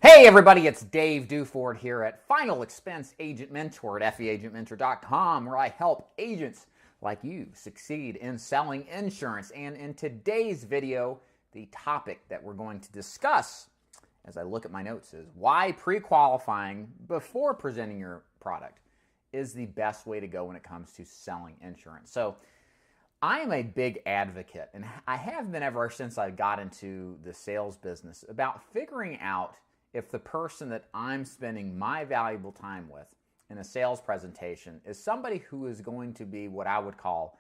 Hey everybody, it's Dave Duford here at Final Expense Agent Mentor at feagentmentor.com, where I help agents like you succeed in selling insurance. And in today's video, the topic that we're going to discuss as I look at my notes is why pre-qualifying before presenting your product is the best way to go when it comes to selling insurance. So I am a big advocate, and I have been ever since I got into the sales business, about figuring out if the person that I'm spending my valuable time with in a sales presentation is somebody who is going to be what I would call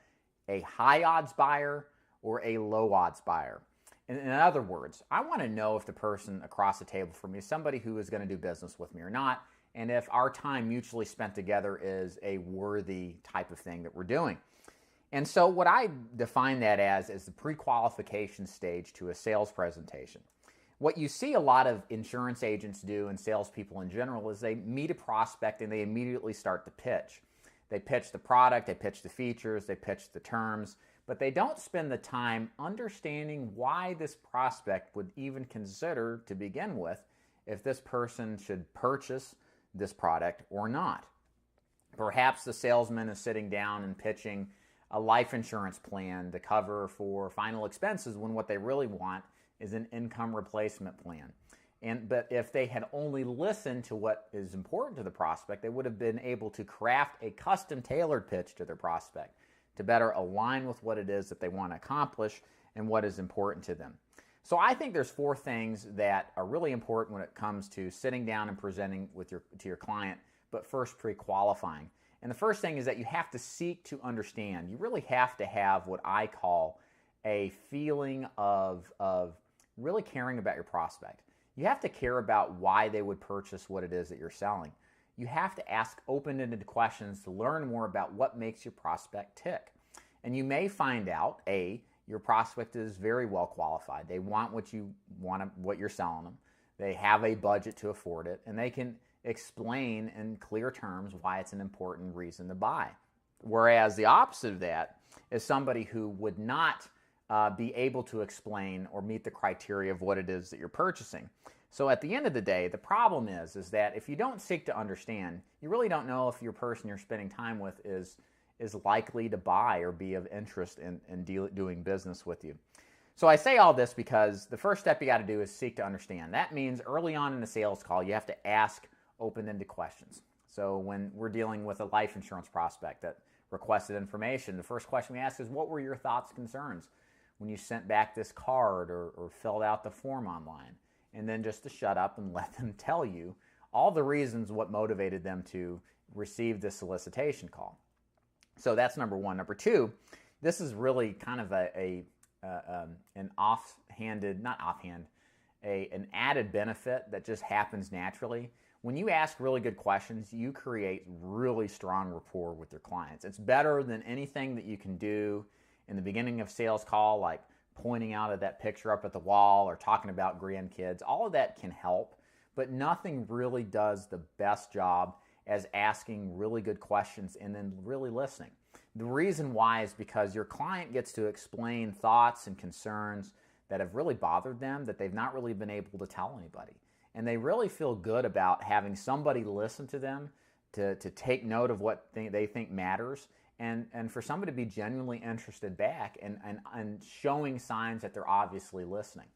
a high odds buyer or a low odds buyer. In other words, I want to know if the person across the table from me is somebody who is going to do business with me or not, and if our time mutually spent together is a worthy type of thing that we're doing. And so what I define that as is the pre-qualification stage to a sales presentation. What you see a lot of insurance agents do and salespeople in general is they meet a prospect and they immediately start to pitch. They pitch the product, they pitch the features, they pitch the terms, but they don't spend the time understanding why this prospect would even consider to begin with if this person should purchase this product or not. Perhaps the salesman is sitting down and pitching a life insurance plan to cover for final expenses when what they really want is an income replacement plan. But if they had only listened to what is important to the prospect, they would have been able to craft a custom tailored pitch to their prospect to better align with what it is that they want to accomplish and what is important to them. So I think there's 4 things that are really important when it comes to sitting down and presenting to your client, but first pre-qualifying. And the first thing is that you have to seek to understand. You really have to have what I call a feeling of really caring about your prospect. You have to care about why they would purchase what it is that you're selling. You have to ask open-ended questions to learn more about what makes your prospect tick. And you may find out, your prospect is very well qualified. They want what you're selling them. They have a budget to afford it, and they can explain in clear terms why it's an important reason to buy. Whereas the opposite of that is somebody who would not be able to explain or meet the criteria of what it is that you're purchasing. So at the end of the day, the problem is that if you don't seek to understand, you really don't know if your person you're spending time with is likely to buy or be of interest in doing business with you. So I say all this because the first step you got to do is seek to understand. That means early on in the sales call, you have to ask open-ended questions. So when we're dealing with a life insurance prospect that requested information, the first question we ask is, what were your thoughts, concerns when you sent back this card or filled out the form online? And then just to shut up and let them tell you all the reasons what motivated them to receive this solicitation call. So that's number 1. Number 2, this is really kind of an added benefit that just happens naturally. When you ask really good questions, you create really strong rapport with your clients. It's better than anything that you can do in the beginning of sales call, like pointing out at that picture up at the wall or talking about grandkids. All of that can help, but nothing really does the best job as asking really good questions and then really listening. The reason why is because your client gets to explain thoughts and concerns that have really bothered them that they've not really been able to tell anybody. And they really feel good about having somebody listen to them, to take note of what they think matters, and for somebody to be genuinely interested back and showing signs that they're obviously listening.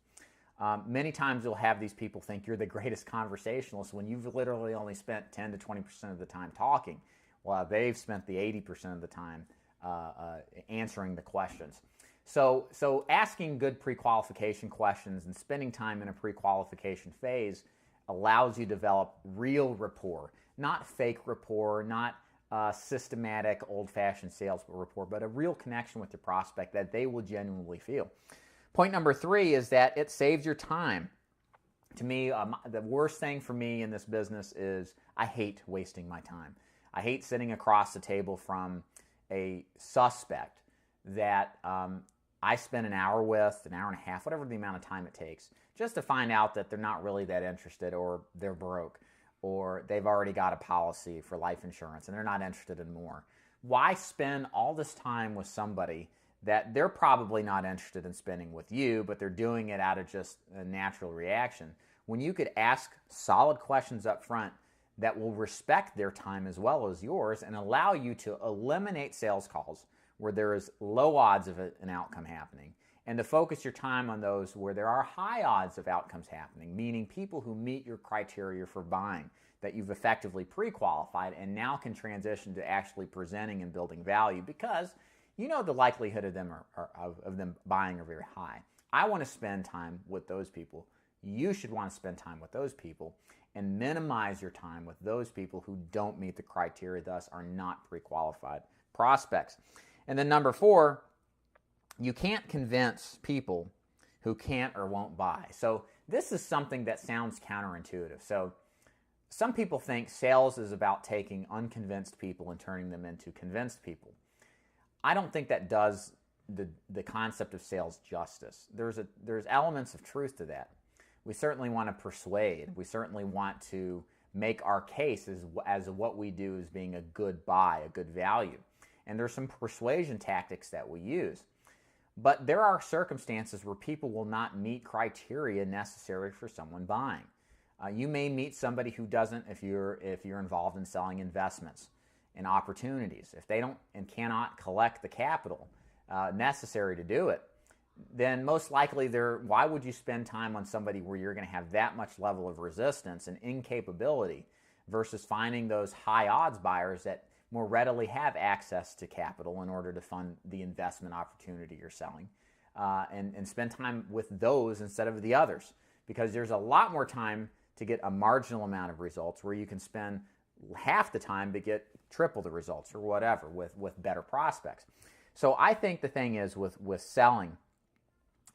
Many times you'll have these people think you're the greatest conversationalist when you've literally only spent 10 to 20% of the time talking, while they've spent the 80% of the time answering the questions. So asking good pre-qualification questions and spending time in a pre-qualification phase allows you to develop real rapport, not fake rapport, not systematic old-fashioned sales rapport, but a real connection with your prospect that they will genuinely feel. Point number 3 is that it saves your time. To me, the worst thing for me in this business is I hate wasting my time. I hate sitting across the table from a suspect that I spend an hour with, an hour and a half, whatever the amount of time it takes, just to find out that they're not really that interested, or they're broke, or they've already got a policy for life insurance and they're not interested in more. Why spend all this time with somebody that they're probably not interested in spending with you, but they're doing it out of just a natural reaction, when you could ask solid questions up front that will respect their time as well as yours and allow you to eliminate sales calls where there is low odds of an outcome happening, and to focus your time on those where there are high odds of outcomes happening, meaning people who meet your criteria for buying, that you've effectively pre-qualified and now can transition to actually presenting and building value because you know the likelihood of them of them buying are very high. I want to spend time with those people. You should want to spend time with those people and minimize your time with those people who don't meet the criteria, thus are not pre-qualified prospects. And then number 4, you can't convince people who can't or won't buy. So this is something that sounds counterintuitive. So some people think sales is about taking unconvinced people and turning them into convinced people. I don't think that does the concept of sales justice. There's elements of truth to that. We certainly want to persuade. We certainly want to make our case as what we do as being a good buy, a good value. And there's some persuasion tactics that we use. But there are circumstances where people will not meet criteria necessary for someone buying. You may meet somebody who doesn't if you're involved in selling investments and opportunities. If they don't and cannot collect the capital necessary to do it, then most likely why would you spend time on somebody where you're going to have that much level of resistance and incapability versus finding those high odds buyers that more readily have access to capital in order to fund the investment opportunity you're selling, and spend time with those instead of the others, because there's a lot more time to get a marginal amount of results where you can spend half the time to get triple the results or whatever with better prospects. So I think the thing is with selling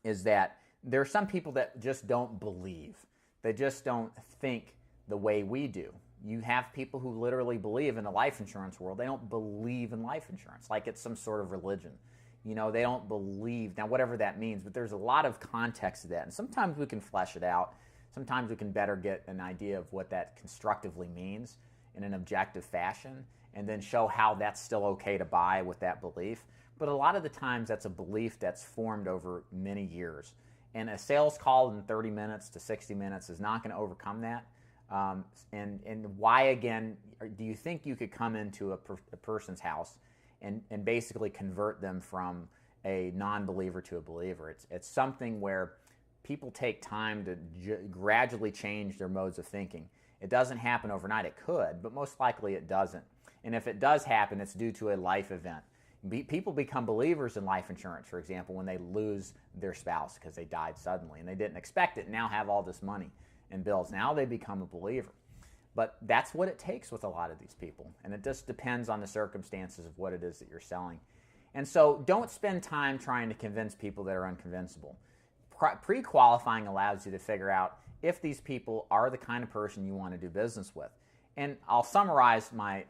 is that there are some people that just don't believe. They just don't think the way we do. You have people who literally believe in the life insurance world. They don't believe in life insurance like it's some sort of religion. You know, they don't believe, now whatever that means, but there's a lot of context to that. And sometimes we can flesh it out. Sometimes we can better get an idea of what that constructively means in an objective fashion and then show how that's still okay to buy with that belief. But a lot of the times that's a belief that's formed over many years. And a sales call in 30 minutes to 60 minutes is not going to overcome that. And why, again, do you think you could come into a person's house and basically convert them from a non-believer to a believer? It's something where people take time to gradually change their modes of thinking. It doesn't happen overnight. It could, but most likely it doesn't. And if it does happen, it's due to a life event. People become believers in life insurance, for example, when they lose their spouse because they died suddenly and they didn't expect it and now have all this money and bills. Now they become a believer. But that's what it takes with a lot of these people. And it just depends on the circumstances of what it is that you're selling. And so don't spend time trying to convince people that are unconvincible. Pre-qualifying allows you to figure out if these people are the kind of person you want to do business with. And I'll summarize my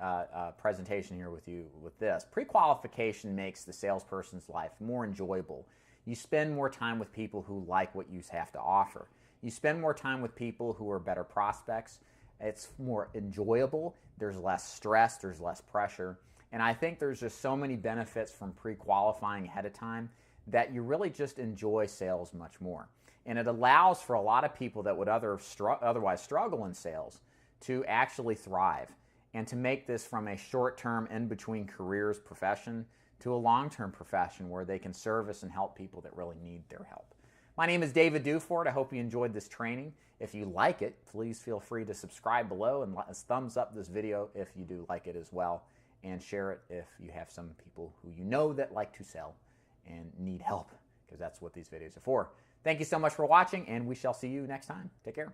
presentation here with you with this. Pre-qualification makes the salesperson's life more enjoyable. You spend more time with people who like what you have to offer. You spend more time with people who are better prospects. It's more enjoyable. There's less stress. There's less pressure. And I think there's just so many benefits from pre-qualifying ahead of time that you really just enjoy sales much more. And it allows for a lot of people that would otherwise struggle in sales to actually thrive and to make this from a short-term, in-between careers profession to a long-term profession where they can service and help people that really need their help. My name is David Duford. I hope you enjoyed this training. If you like it, please feel free to subscribe below and let us thumbs up this video if you do like it as well, and share it if you have some people who you know that like to sell and need help, because that's what these videos are for. Thank you so much for watching, and we shall see you next time. Take care.